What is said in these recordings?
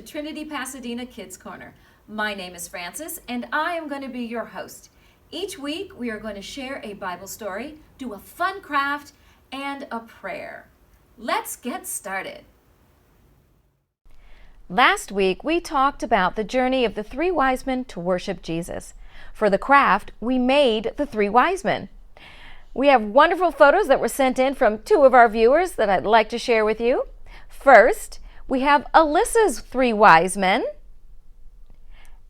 Trinity, Pasadena Kids Corner. My name is Frances, and I am going to be your host. Each week, we are going to share a Bible story, do a fun craft, and a prayer. Let's get started. Last week, we talked about the journey of the three wise men to worship Jesus. For the craft, we made the three wise men. We have wonderful photos that were sent in from two of our viewers that I'd like to share with you. First, we have Alyssa's three wise men,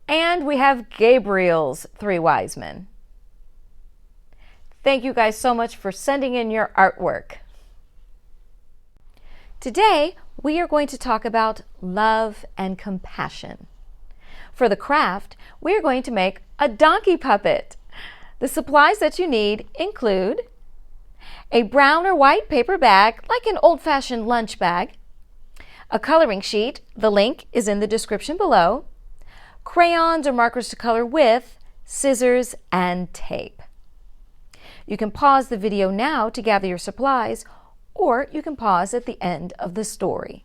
and we have Gabriel's three wise men. Thank you guys so much for sending in your artwork. Today, we are going to talk about love and compassion. For the craft, we are going to make a donkey puppet. The supplies that you need include a brown or white paper bag, like an old-fashioned lunch bag, a coloring sheet, the link is in the description below, crayons or markers to color with, scissors, and tape. You can pause the video now to gather your supplies, or you can pause at the end of the story.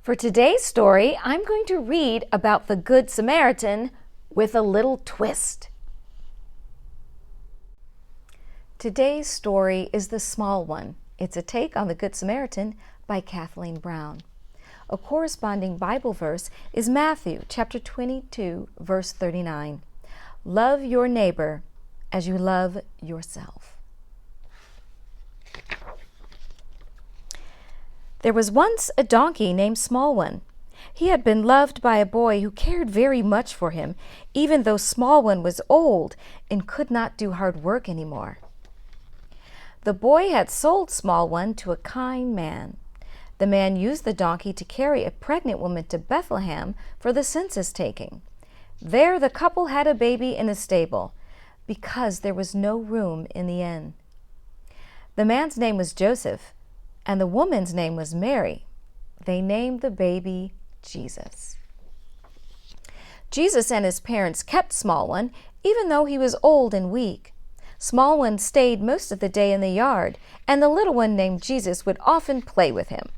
For today's story, I'm going to read about the Good Samaritan with a little twist. Today's story is the small one. It's a take on the Good Samaritan by Kathleen Brown. A corresponding Bible verse is Matthew chapter 22, verse 39. Love your neighbor as you love yourself. There was once a donkey named Small One. He had been loved by a boy who cared very much for him, even though Small One was old and could not do hard work anymore. The boy had sold Small One to a kind man. The man used the donkey to carry a pregnant woman to Bethlehem for the census taking. There the couple had a baby in a stable because there was no room in the inn. The man's name was Joseph, and the woman's name was Mary. They named the baby Jesus. Jesus and his parents kept Small One, even though he was old and weak. Small One stayed most of the day in the yard, and the little one named Jesus would often play with him.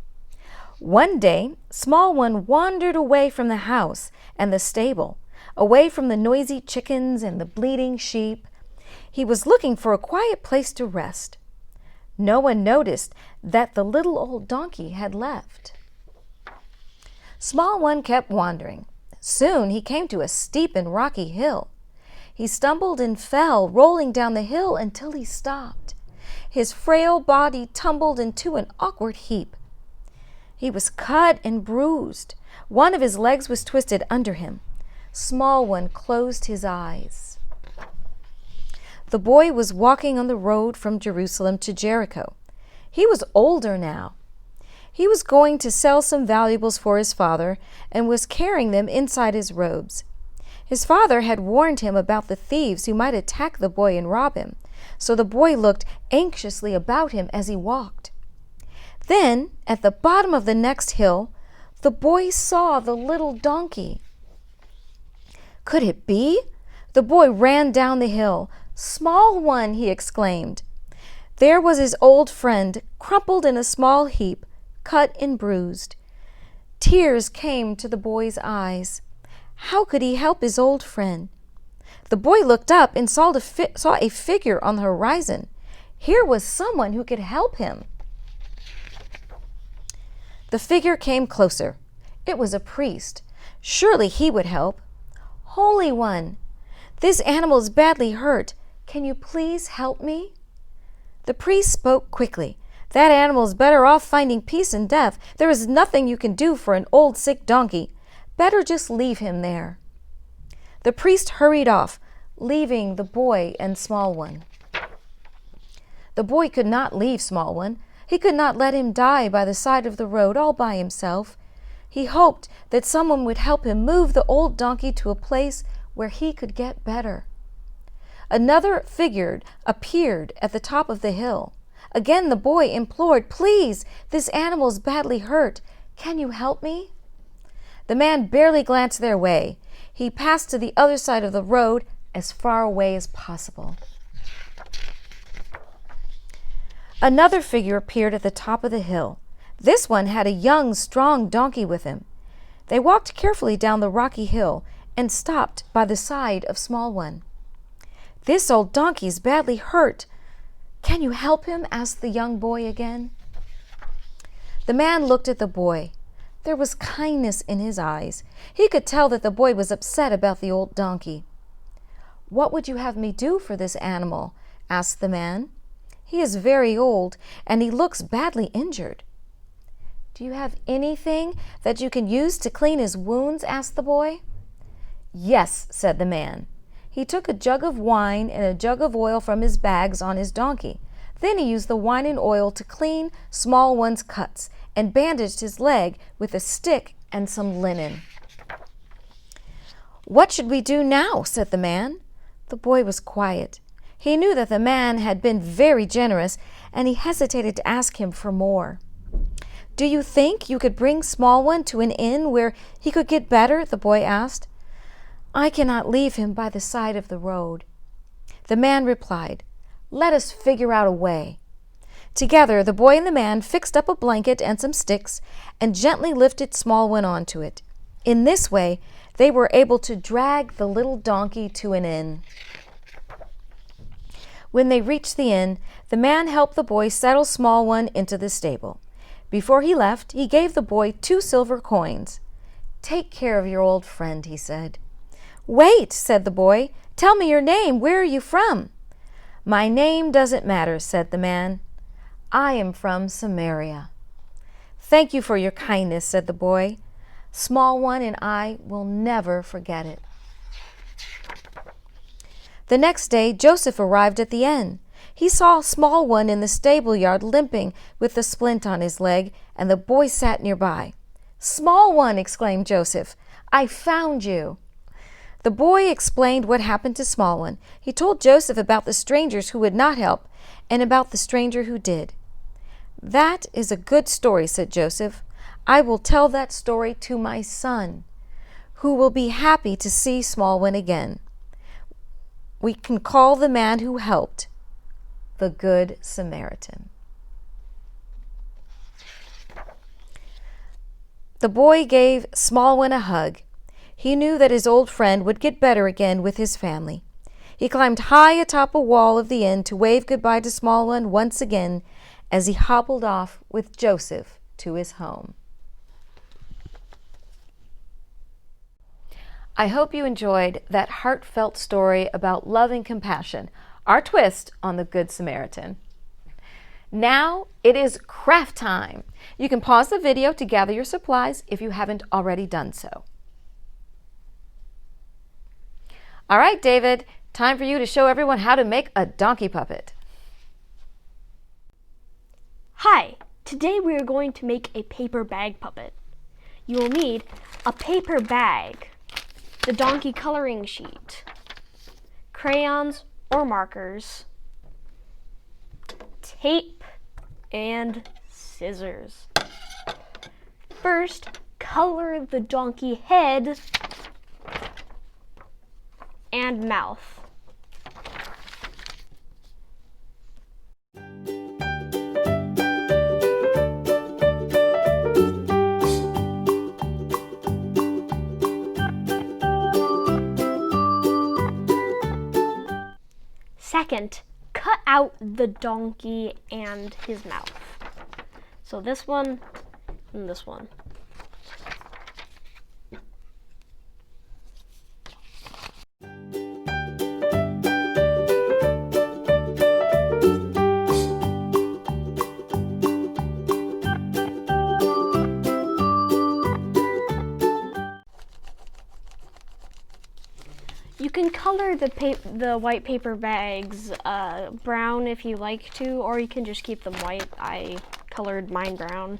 One day, Small One wandered away from the house and the stable, away from the noisy chickens and the bleating sheep. He was looking for a quiet place to rest. No one noticed that the little old donkey had left. Small One kept wandering. Soon he came to a steep and rocky hill. He stumbled and fell, rolling down the hill until he stopped. His frail body tumbled into an awkward heap. He was cut and bruised. One of his legs was twisted under him. Small One closed his eyes. The boy was walking on the road from Jerusalem to Jericho. He was older now. He was going to sell some valuables for his father and was carrying them inside his robes. His father had warned him about the thieves who might attack the boy and rob him, so the boy looked anxiously about him as he walked. Then, at the bottom of the next hill, the boy saw the little donkey. Could it be? The boy ran down the hill. "Small One," he exclaimed. There was his old friend, crumpled in a small heap, cut and bruised. Tears came to the boy's eyes. How could he help his old friend? The boy looked up and saw a figure on the horizon. Here was someone who could help him. The figure came closer. It was a priest. Surely he would help. "Holy One, this animal is badly hurt. Can you please help me?" The priest spoke quickly. "That animal is better off finding peace in death. There is nothing you can do for an old sick donkey. Better just leave him there." The priest hurried off, leaving the boy and Small One. The boy could not leave Small One. He could not let him die by the side of the road all by himself. He hoped that someone would help him move the old donkey to a place where he could get better. Another figure appeared at the top of the hill. Again the boy implored, "Please, this animal is badly hurt. Can you help me?" The man barely glanced their way. He passed to the other side of the road as far away as possible. Another figure appeared at the top of the hill. This one had a young, strong donkey with him. They walked carefully down the rocky hill and stopped by the side of Small One. "This old donkey is badly hurt. Can you help him?" asked the young boy again. The man looked at the boy. There was kindness in his eyes. He could tell that the boy was upset about the old donkey. "What would you have me do for this animal?" asked the man. "He is very old, and he looks badly injured." "Do you have anything that you can use to clean his wounds?" asked the boy. "Yes," said the man. He took a jug of wine and a jug of oil from his bags on his donkey. Then he used the wine and oil to clean Small One's cuts and bandaged his leg with a stick and some linen. "What should we do now?" said the man. The boy was quiet. He knew that the man had been very generous, and he hesitated to ask him for more. "Do you think you could bring Small One to an inn where he could get better?" the boy asked. "I cannot leave him by the side of the road." The man replied, "Let us figure out a way." Together, the boy and the man fixed up a blanket and some sticks and gently lifted Small One onto it. In this way, they were able to drag the little donkey to an inn. When they reached the inn, the man helped the boy settle Small One into the stable. Before he left, he gave the boy 2 silver coins. "Take care of your old friend," he said. "Wait," said the boy. "Tell me your name. Where are you from?" "My name doesn't matter," said the man. "I am from Samaria." "Thank you for your kindness," said the boy. "Small One and I will never forget it." The next day, Joseph arrived at the inn. He saw Small One in the stable yard limping with a splint on his leg, and the boy sat nearby. "Small One," exclaimed Joseph, "I found you." The boy explained what happened to Small One. He told Joseph about the strangers who would not help and about the stranger who did. "That is a good story," said Joseph. "I will tell that story to my son, who will be happy to see Small One again. We can call the man who helped the Good Samaritan." The boy gave Small One a hug. He knew that his old friend would get better again with his family. He climbed high atop a wall of the inn to wave goodbye to Small One once again as he hobbled off with Joseph to his home. I hope you enjoyed that heartfelt story about love and compassion, our twist on the Good Samaritan. Now it is craft time. You can pause the video to gather your supplies if you haven't already done so. All right, David, time for you to show everyone how to make a donkey puppet. Hi, today we are going to make a paper bag puppet. You will need a paper bag, the donkey coloring sheet, crayons or markers, tape, and scissors. First, color the donkey head and mouth. Second, cut out the donkey and his mouth. So this one and this one. You can color the white paper bags brown if you like to, or you can just keep them white. I colored mine brown.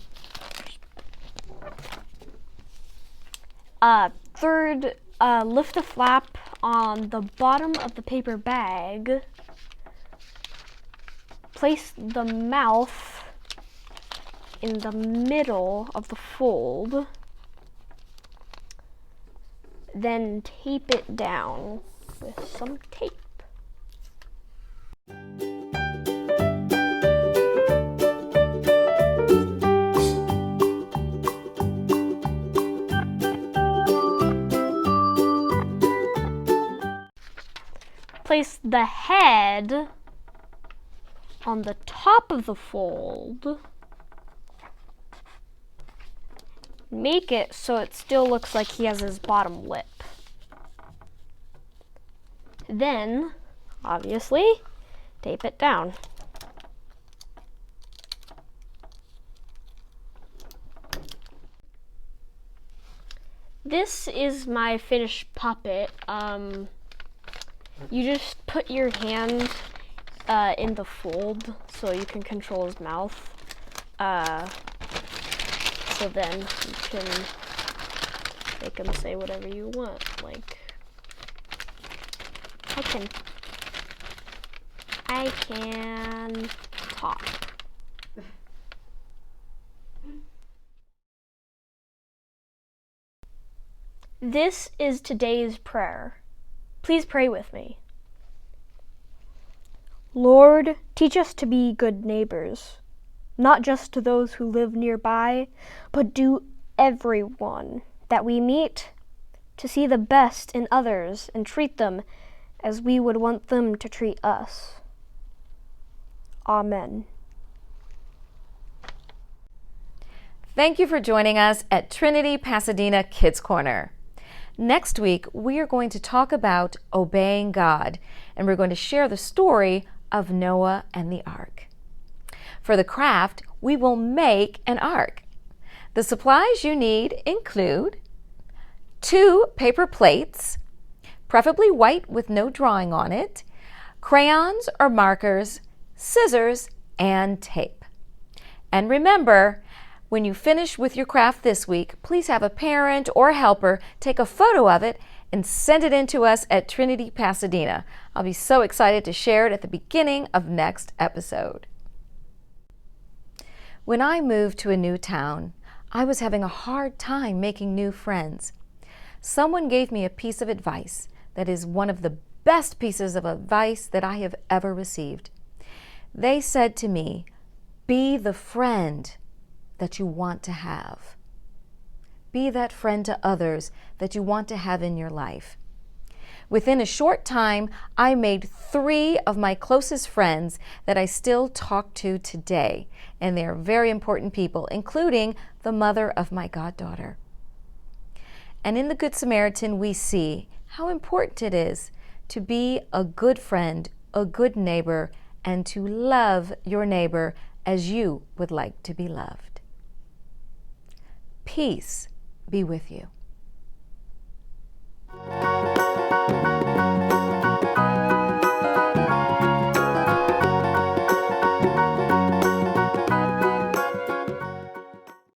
Third, lift the flap on the bottom of the paper bag. Place the mouth in the middle of the fold. Then tape it down with some tape. place the head on the top of the fold. Make it so it still looks like he has his bottom lip. Then, obviously, tape it down. This is my finished puppet. You just put your hand in the fold so you can control his mouth. So then you can make him say whatever you want. Like, I can talk. This is today's prayer. Please pray with me. Lord, teach us to be good neighbors, not just to those who live nearby, but to everyone that we meet, to see the best in others and treat them as we would want them to treat us. Amen. Thank you for joining us at Trinity Pasadena Kids Corner. Next week, we are going to talk about obeying God, and we're going to share the story of Noah and the ark. For the craft, we will make an ark. The supplies you need include 2 paper plates, preferably white with no drawing on it, crayons or markers, scissors, and tape. And remember, when you finish with your craft this week, please have a parent or helper take a photo of it and send it in to us at Trinity Pasadena. I'll be so excited to share it at the beginning of next episode. When I moved to a new town, I was having a hard time making new friends. Someone gave me a piece of advice that is one of the best pieces of advice that I have ever received. They said to me, be the friend that you want to have. Be that friend to others that you want to have in your life. Within a short time, I made 3 of my closest friends that I still talk to today, and they are very important people, including the mother of my goddaughter. And in the Good Samaritan, we see how important it is to be a good friend, a good neighbor, and to love your neighbor as you would like to be loved. Peace be with you.